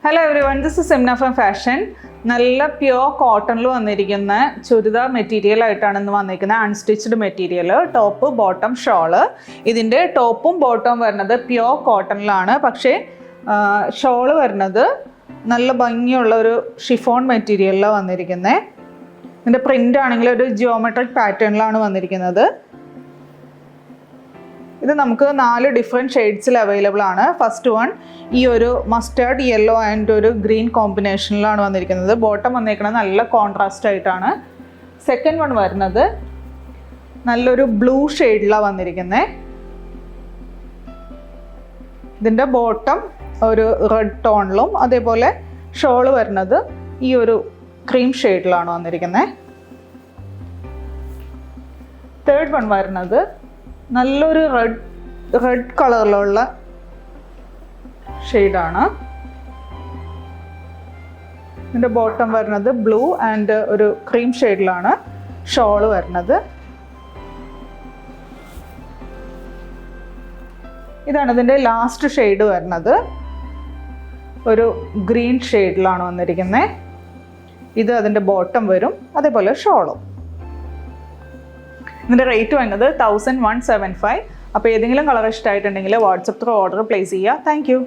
Hello every one, this is Simna from fashion. നല്ല pure കോട്ടണിൽ വന്നിരിക്കുന്ന ചുരിദാർ മെറ്റീരിയൽ ആയിട്ടാണ് ഇന്ന് വന്നിരിക്കുന്നത്. Unstitched material, top bottom shawl. ഇതിൻ്റെ ടോപ്പും ബോട്ടവും വരുന്നത് പ്യോർ കോട്ടണിലാണ്. പക്ഷേ ഷോള് വരുന്നത് നല്ല ഭംഗിയുള്ള ഒരു ഷിഫോൺ മെറ്റീരിയലിലാണ് വന്നിരിക്കുന്നത്. ഇതിൻ്റെ പ്രിൻ്റ് ആണെങ്കിൽ ഒരു ജിയോമെട്രിക് പാറ്റേണിലാണ് വന്നിരിക്കുന്നത്. ഇത് നമുക്ക് 4 ഡിഫറെൻറ്റ് ഷെയ്ഡ്സിൽ അവൈലബിൾ ആണ്. ഫസ്റ്റ് വൺ ഈ ഒരു മസ്റ്റേർഡ് യെല്ലോ ആൻഡ് ഒരു ഗ്രീൻ കോമ്പിനേഷനിലാണ് വന്നിരിക്കുന്നത്. ബോട്ടം വന്നിരിക്കുന്നത് നല്ല കോൺട്രാസ്റ്റ് ആയിട്ടാണ്. സെക്കൻഡ് വൺ വരുന്നത് നല്ലൊരു ബ്ലൂ ഷെയ്ഡിലാണ് വന്നിരിക്കുന്നത്. ഇതിൻ്റെ ബോട്ടം ഒരു റെഡ് ടോണിലും അതേപോലെ ഷോള് വരുന്നത് ഈ ഒരു ക്രീം ഷെയ്ഡിലാണ് വന്നിരിക്കുന്നത്. തേർഡ് വൺ വരുന്നത് നല്ലൊരു റെഡ് കളറിലുള്ള ഷെയ്ഡാണ്. ഇതിൻ്റെ ബോട്ടം വരുന്നത് ബ്ലൂ ആൻഡ് ഒരു ക്രീം ഷെയ്ഡിലാണ് ഷോള് വരുന്നത്. ഇതാണ് ഇതിൻ്റെ ലാസ്റ്റ് ഷെയ്ഡ് വരുന്നത്. ഒരു ഗ്രീൻ ഷെയ്ഡിലാണ് വന്നിരിക്കുന്നത്. ഇത് അതിൻ്റെ ബോട്ടം വരും, അതേപോലെ ഷോളും. ഇതിൻ്റെ റേറ്റ് വരുന്നത് 1175. അപ്പോൾ ഏതെങ്കിലും കളർ ഇഷ്ടമായിട്ടുണ്ടെങ്കിൽ വാട്സപ്പ് ത്രൂ ഓർഡർ പ്ലേസ് ചെയ്യുക. Thank you.